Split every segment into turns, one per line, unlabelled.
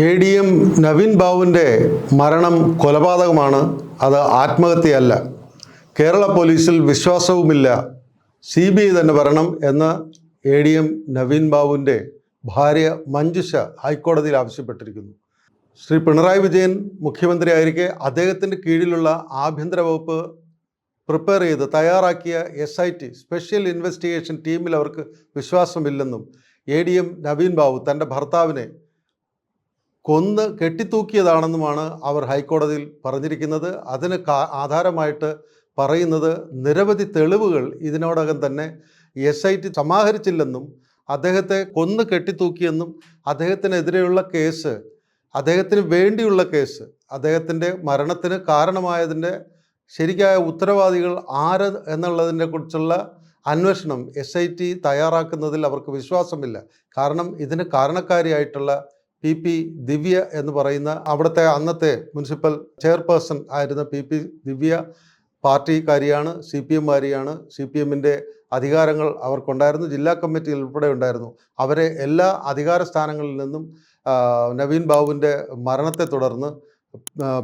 എ.ഡി.എം. നവീൻ ബാബുവിൻ്റെ മരണം കൊലപാതകമാണ്, അത് ആത്മഹത്യയല്ല. കേരള പോലീസിൽ വിശ്വാസവുമില്ല, CBI തന്നെ വരണം എന്ന് എ.ഡി.എം. നവീൻ ബാബുവിൻ്റെ ഭാര്യ മഞ്ജുഷ ഹൈക്കോടതിയിൽ ആവശ്യപ്പെട്ടിരിക്കുന്നു. ശ്രീ പിണറായി വിജയൻ മുഖ്യമന്ത്രിയായിരിക്കെ അദ്ദേഹത്തിൻ്റെ കീഴിലുള്ള ആഭ്യന്തര വകുപ്പ് പ്രിപ്പയർ ചെയ്ത് തയ്യാറാക്കിയ SIT സ്പെഷ്യൽ ഇൻവെസ്റ്റിഗേഷൻ ടീമിൽ അവർക്ക് വിശ്വാസമില്ലെന്നും എ.ഡി.എം. നവീൻ ബാബു തൻ്റെ ഭർത്താവിനെ കൊന്ന് കെട്ടിത്തൂക്കിയതാണെന്നുമാണ് അവർ ഹൈക്കോടതിയിൽ പറഞ്ഞിരിക്കുന്നത്. അതിന് ആധാരമായിട്ട് പറയുന്നത് നിരവധി തെളിവുകൾ ഇതിനോടകം തന്നെ SIT സമാഹരിച്ചില്ലെന്നും അദ്ദേഹത്തെ കൊന്ന് കെട്ടിത്തൂക്കിയെന്നും അദ്ദേഹത്തിനെതിരെയുള്ള കേസ്, അദ്ദേഹത്തിന് വേണ്ടിയുള്ള കേസ്, അദ്ദേഹത്തിൻ്റെ മരണത്തിന് കാരണമായതിൻ്റെ ശരിയായ ഉത്തരവാദികൾ ആര് എന്നുള്ളതിനെ കുറിച്ചുള്ള അന്വേഷണം SIT തയ്യാറാക്കുന്നതിൽ അവർക്ക് വിശ്വാസമില്ല. കാരണം ഇതിന് കാരണക്കാരിയായിട്ടുള്ള PP ദിവ്യ എന്ന് പറയുന്ന അവിടുത്തെ അന്നത്തെ മുനിസിപ്പൽ ചെയർപേഴ്സൺ ആയിരുന്ന PP ദിവ്യ പാർട്ടിക്കാരിയാണ്, CPM-കാരിയാണ്. CPM-ൻ്റെ അധികാരങ്ങൾ അവർക്കുണ്ടായിരുന്നു, ജില്ലാ കമ്മിറ്റിയിൽ ഉൾപ്പെടെ ഉണ്ടായിരുന്നു. അവരെ എല്ലാ അധികാര സ്ഥാനങ്ങളിൽ നിന്നും നവീൻ ബാബുവിൻ്റെ മരണത്തെ തുടർന്ന്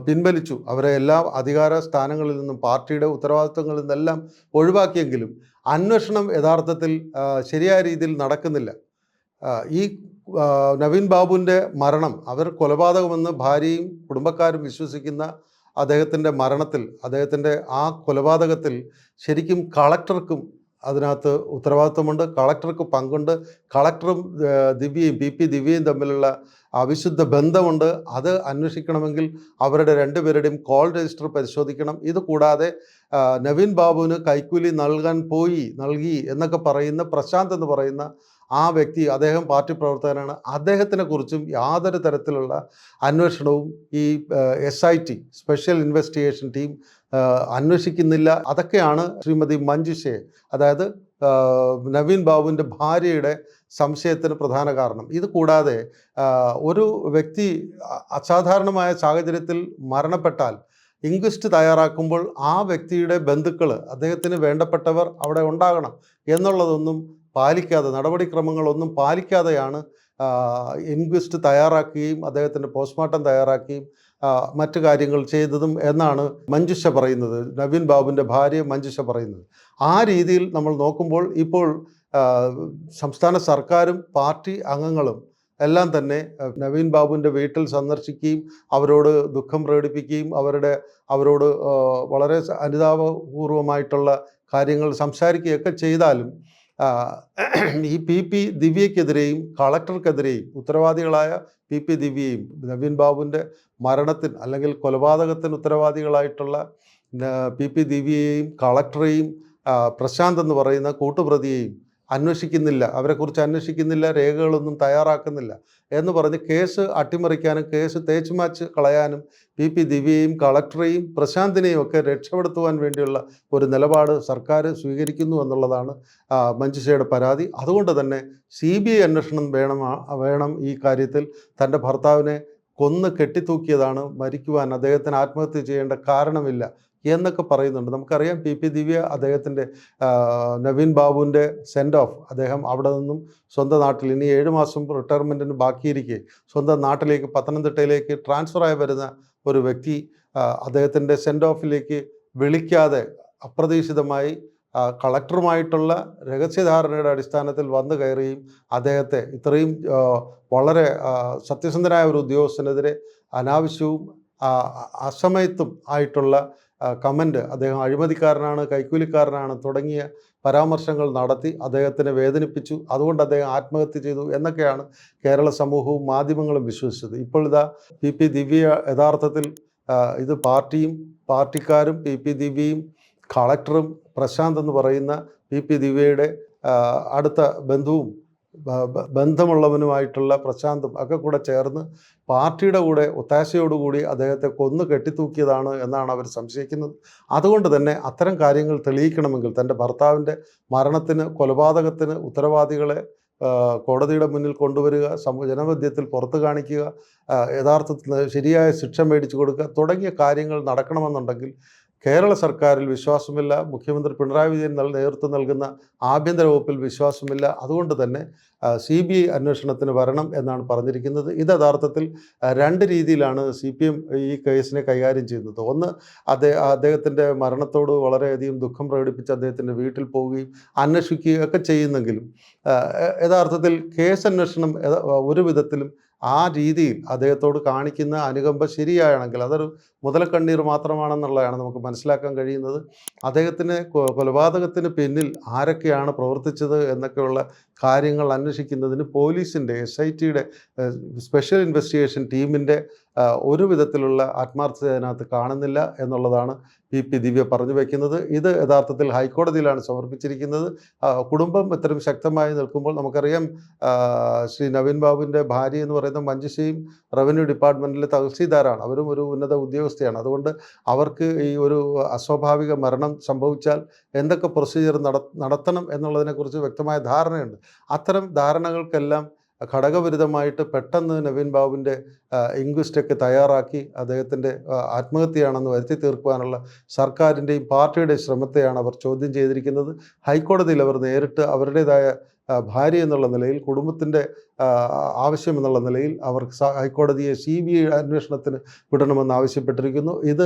പിൻവലിച്ചു. അവരെ എല്ലാ അധികാര സ്ഥാനങ്ങളിൽ നിന്നും പാർട്ടിയുടെ ഉത്തരവാദിത്വങ്ങളിൽ നിന്നെല്ലാം ഒഴിവാക്കിയെങ്കിലും അന്വേഷണം യഥാർത്ഥത്തിൽ ശരിയായ രീതിയിൽ നടക്കുന്നില്ല. ഈ നവീൻ ബാബുവിൻ്റെ മരണം അവർ കൊലപാതകമെന്ന് ഭാര്യയും കുടുംബക്കാരും വിശ്വസിക്കുന്ന അദ്ദേഹത്തിൻ്റെ മരണത്തിൽ, അദ്ദേഹത്തിൻ്റെ ആ കൊലപാതകത്തിൽ ശരിക്കും കളക്ടർക്കും അതിനകത്ത് ഉത്തരവാദിത്വമുണ്ട്, കളക്ടർക്ക് പങ്കുണ്ട്. കളക്ടറും ദിവ്യയും PP ദിവ്യയും തമ്മിലുള്ള അവിശുദ്ധ ബന്ധമുണ്ട്. അത് അന്വേഷിക്കണമെങ്കിൽ അവരുടെ രണ്ടുപേരുടെയും കോൾ രജിസ്റ്റർ പരിശോധിക്കണം. ഇത് കൂടാതെ നവീൻ ബാബുവിന് കൈക്കൂലി നൽകി എന്നൊക്കെ പറയുന്ന പ്രശാന്ത് എന്ന് പറയുന്ന ആ വ്യക്തി, അദ്ദേഹം പാർട്ടി പ്രവർത്തകനാണ്. അദ്ദേഹത്തിനെക്കുറിച്ചും യാതൊരു തരത്തിലുള്ള അന്വേഷണവും ഈ SIT സ്പെഷ്യൽ ഇൻവെസ്റ്റിഗേഷൻ ടീം അന്വേഷിക്കുന്നില്ല. അതൊക്കെയാണ് ശ്രീമതി മഞ്ജുഷയെ, അതായത് നവീൻ ബാബുവിൻ്റെ ഭാര്യയുടെ സംശയത്തിന് പ്രധാന കാരണം. ഇത് കൂടാതെ ഒരു വ്യക്തി അസാധാരണമായ സാഹചര്യത്തിൽ മരണപ്പെട്ടാൽ ഇൻക്വസ്റ്റ് തയ്യാറാക്കുമ്പോൾ ആ വ്യക്തിയുടെ ബന്ധുക്കൾ, അദ്ദേഹത്തിന് വേണ്ടപ്പെട്ടവർ അവിടെ ഉണ്ടാകണം എന്നുള്ളതൊന്നും പാലിക്കാതെ, നടപടിക്രമങ്ങളൊന്നും പാലിക്കാതെയാണ് ഇൻക്വസ്റ്റ് തയ്യാറാക്കുകയും അദ്ദേഹത്തിൻ്റെ പോസ്റ്റ്മോർട്ടം തയ്യാറാക്കുകയും മറ്റു കാര്യങ്ങൾ ചെയ്തതും എന്നാണ് മഞ്ജുഷ പറയുന്നത്, നവീൻ ബാബുവിൻ്റെ ഭാര്യ മഞ്ജുഷ പറയുന്നത്. ആ രീതിയിൽ നമ്മൾ നോക്കുമ്പോൾ ഇപ്പോൾ സംസ്ഥാന സർക്കാരും പാർട്ടി അംഗങ്ങളും എല്ലാം തന്നെ നവീൻ ബാബുവിൻ്റെ വീട്ടിൽ സന്ദർശിക്കുകയും അവരോട് ദുഃഖം പ്രകടിപ്പിക്കുകയും അവരോട് വളരെ അനുതാപപൂർവമായിട്ടുള്ള കാര്യങ്ങൾ സംസാരിക്കുകയൊക്കെ ചെയ്താലും ഈ PP ദിവ്യക്കെതിരെയും കളക്ടർക്കെതിരെയും ഉത്തരവാദികളായ PP ദിവ്യയും നവീൻ ബാബുവിൻ്റെ മരണത്തിന് അല്ലെങ്കിൽ കൊലപാതകത്തിന് ഉത്തരവാദികളായിട്ടുള്ള PP ദിവ്യയെയും കളക്ടറെയും പ്രശാന്ത് എന്ന് പറയുന്ന കൂട്ടുപ്രതിയെയും അന്വേഷിക്കുന്നില്ല, അവരെക്കുറിച്ച് അന്വേഷിക്കുന്നില്ല, രേഖകളൊന്നും തയ്യാറാക്കുന്നില്ല എന്ന് പറഞ്ഞ് കേസ് അട്ടിമറിക്കാനും കേസ് തേച്ചുമാച്ച് കളയാനും PP ദിവ്യയെയും കളക്ടറെയും പ്രശാന്തിനെയും ഒക്കെ രക്ഷപ്പെടുത്തുവാൻ വേണ്ടിയുള്ള ഒരു നിലപാട് സർക്കാർ സ്വീകരിക്കുന്നു എന്നുള്ളതാണ് മഞ്ജുഷയുടെ പരാതി. അതുകൊണ്ട് തന്നെ CBI അന്വേഷണം വേണം ഈ കാര്യത്തിൽ. തൻ്റെ ഭർത്താവിനെ കൊന്ന് കെട്ടിത്തൂക്കിയതാണ്, മരിക്കുവാൻ അദ്ദേഹത്തിന് ആത്മഹത്യ ചെയ്യേണ്ട കാരണമില്ല എന്നൊക്കെ പറയുന്നുണ്ട്. നമുക്കറിയാം PP ദിവ്യ അദ്ദേഹത്തിൻ്റെ നവീൻ ബാബുവിൻ്റെ സെൻഡ് ഓഫ്, അദ്ദേഹം അവിടെ നിന്നും സ്വന്തം നാട്ടിൽ ഇനി 7 മാസം റിട്ടയർമെൻറ്റിന് ബാക്കിയിരിക്കെ സ്വന്തം നാട്ടിലേക്ക് പത്തനംതിട്ടയിലേക്ക് ട്രാൻസ്ഫറായി വരുന്ന ഒരു വ്യക്തി അദ്ദേഹത്തിൻ്റെ സെൻഡ് ഓഫിലേക്ക് വിളിക്കാതെ അപ്രതീക്ഷിതമായി കളക്ടറുമായിട്ടുള്ള രഹസ്യധാരണയുടെ അടിസ്ഥാനത്തിൽ വന്നു കയറുകയും അദ്ദേഹത്തെ ഇത്രയും വളരെ സത്യസന്ധനായ ഒരു ഉദ്യോഗസ്ഥനെതിരെ അനാവശ്യവും അസമയത്തും ആയിട്ടുള്ള കമൻറ്റ്, അദ്ദേഹം അഴിമതിക്കാരനാണ്, കൈക്കൂലിക്കാരനാണ് തുടങ്ങിയ പരാമർശങ്ങൾ നടത്തി അദ്ദേഹത്തിനെ വേദനിപ്പിച്ചു. അതുകൊണ്ട് അദ്ദേഹം ആത്മഹത്യ ചെയ്തു എന്നൊക്കെയാണ് കേരള സമൂഹവും മാധ്യമങ്ങളും വിശ്വസിച്ചത്. ഇപ്പോൾ ഇതാ PP ദിവ്യ യഥാർത്ഥത്തിൽ ഇത് പാർട്ടിക്കാരും PP ദിവ്യയും കളക്ടറും പ്രശാന്ത് എന്ന് പറയുന്ന PP ദിവ്യയുടെ അടുത്ത ബന്ധമുള്ളവനുമായിട്ടുള്ള പ്രശാന്തും ഒക്കെ കൂടെ ചേർന്ന് പാർട്ടിയുടെ കൂടെ ഒത്താശയോടുകൂടി അദ്ദേഹത്തെ കൊന്നു കെട്ടിത്തൂക്കിയതാണ് എന്നാണ് അവർ സംശയിക്കുന്നത്. അതുകൊണ്ട് തന്നെ അത്തരം കാര്യങ്ങൾ തെളിയിക്കണമെങ്കിൽ തൻ്റെ ഭർത്താവിൻ്റെ മരണത്തിന്, കൊലപാതകത്തിന് ഉത്തരവാദികളെ കോടതിയുടെ മുന്നിൽ കൊണ്ടുവരിക, ജനമധ്യത്തിൽ പുറത്തു കാണിക്കുക, യഥാർത്ഥത്തിൽ ശരിയായ ശിക്ഷ മേടിച്ചു കൊടുക്കുക തുടങ്ങിയ കാര്യങ്ങൾ നടക്കണമെന്നുണ്ടെങ്കിൽ കേരള സർക്കാരിൽ വിശ്വാസമില്ല, മുഖ്യമന്ത്രി പിണറായി വിജയൻ നേതൃത്വം നൽകുന്ന ആഭ്യന്തര വകുപ്പിൽ വിശ്വാസമില്ല. അതുകൊണ്ട് തന്നെ CBI അന്വേഷണത്തിന് വരണം എന്നാണ് പറഞ്ഞിരിക്കുന്നത്. ഇത് യഥാർത്ഥത്തിൽ രണ്ട് രീതിയിലാണ് CPM ഈ കേസിനെ കൈകാര്യം ചെയ്യുന്നത്. ഒന്ന്, അദ്ദേഹത്തിൻ്റെ മരണത്തോട് വളരെയധികം ദുഃഖം പ്രകടിപ്പിച്ച് അദ്ദേഹത്തിൻ്റെ വീട്ടിൽ പോവുകയും അന്വേഷിക്കുകയും ഒക്കെ ചെയ്യുന്നെങ്കിലും യഥാർത്ഥത്തിൽ കേസന്വേഷണം ഒരു വിധത്തിലും ആ രീതിയിൽ അദ്ദേഹത്തോട് കാണിക്കുന്ന അനുകമ്പ ശരിയാണെങ്കിൽ അതൊരു മുതലക്കണ്ണീർ മാത്രമാണെന്നുള്ളതാണ് നമുക്ക് മനസ്സിലാക്കാൻ കഴിയുന്നത്. അദ്ദേഹത്തിന് കൊലപാതകത്തിന് പിന്നിൽ ആരൊക്കെയാണ് പ്രവർത്തിച്ചത് എന്നൊക്കെയുള്ള കാര്യങ്ങൾ അന്വേഷിക്കുന്നതിന് പോലീസിൻ്റെ SITയുടെ സ്പെഷ്യൽ ഇൻവെസ്റ്റിഗേഷൻ ടീമിൻ്റെ ഒരു വിധത്തിലുള്ള ആത്മാർത്ഥത അതിനകത്ത് കാണുന്നില്ല എന്നുള്ളതാണ് PP ദിവ്യ പറഞ്ഞു വയ്ക്കുന്നത്. ഇത് യഥാർത്ഥത്തിൽ ഹൈക്കോടതിയിലാണ് സമർപ്പിച്ചിരിക്കുന്നത്. കുടുംബം ഇത്തരം ശക്തമായി നിൽക്കുമ്പോൾ നമുക്കറിയാം, ശ്രീ നവീൻ ബാബുവിൻ്റെ ഭാര്യ എന്ന് പറയുന്ന മഞ്ജുഷയും റവന്യൂ ഡിപ്പാർട്ട്മെൻറ്റിലെ തഹസീൽദാരാണ്. അവരും ഒരു ഉന്നത ഉദ്യോഗസ്ഥയാണ്. അതുകൊണ്ട് അവർക്ക് ഈ ഒരു അസ്വാഭാവിക മരണം സംഭവിച്ചാൽ എന്തൊക്കെ പ്രൊസീജിയർ നടത്തണം എന്നുള്ളതിനെക്കുറിച്ച് വ്യക്തമായ ധാരണയുണ്ട്. അത്തരം ധാരണകൾക്കെല്ലാം ഘടകവിരുദ്ധമായിട്ട് പെട്ടെന്ന് നവീൻ ബാബുവിൻ്റെ ഇൻക്വസ്റ്റൊക്കെ തയ്യാറാക്കി അദ്ദേഹത്തിൻ്റെ ആത്മഹത്യയാണെന്ന് വരുത്തി തീർക്കുവാനുള്ള സർക്കാരിൻ്റെയും പാർട്ടിയുടെയും ശ്രമത്തെയാണ് അവർ ചോദ്യം ചെയ്തിരിക്കുന്നത്. ഹൈക്കോടതിയിൽ അവർ നേരിട്ട് അവരുടേതായ ഭാര്യ എന്നുള്ള നിലയിൽ, കുടുംബത്തിൻ്റെ ആവശ്യം എന്നുള്ള നിലയിൽ അവർ ഹൈക്കോടതിയെ CBI അന്വേഷണത്തിന് വിടണമെന്ന് ആവശ്യപ്പെട്ടിരിക്കുന്നു. ഇത്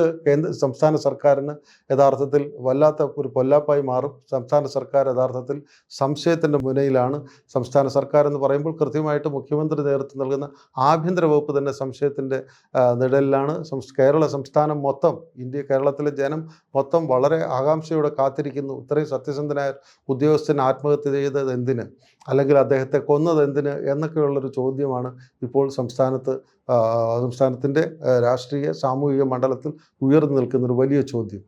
സംസ്ഥാന സർക്കാരിന് യഥാർത്ഥത്തിൽ വല്ലാത്ത ഒരു പൊല്ലാപ്പായി മാറും. സംസ്ഥാന സർക്കാർ യഥാർത്ഥത്തിൽ സംശയത്തിൻ്റെ മുനയിലാണ്. സംസ്ഥാന സർക്കാർ എന്ന് പറയുമ്പോൾ കൃത്യമായിട്ട് മുഖ്യമന്ത്രി നേതൃത്വം നൽകുന്ന ആഭ്യന്തര വകുപ്പ് തന്നെ സംശയത്തിൻ്റെ നിഴലിലാണ്. കേരള സംസ്ഥാനം മൊത്തം, കേരളത്തിലെ ജനം മൊത്തം വളരെ ആകാംക്ഷയോടെ കാത്തിരിക്കുന്നു. ഇത്രയും സത്യസന്ധനായ ഉദ്യോഗസ്ഥൻ ആത്മഹത്യ ചെയ്തത് എന്തിന്, അല്ലെങ്കിൽ അദ്ദേഹത്തെ കൊന്നത് എന്തിന് എന്നൊക്കെയുള്ളൊരു ചോദ്യമാണ് ഇപ്പോൾ സംസ്ഥാനത്തിൻ്റെ രാഷ്ട്രീയ സാമൂഹിക മണ്ഡലത്തിൽ ഉയർന്നു നിൽക്കുന്നൊരു വലിയ ചോദ്യം.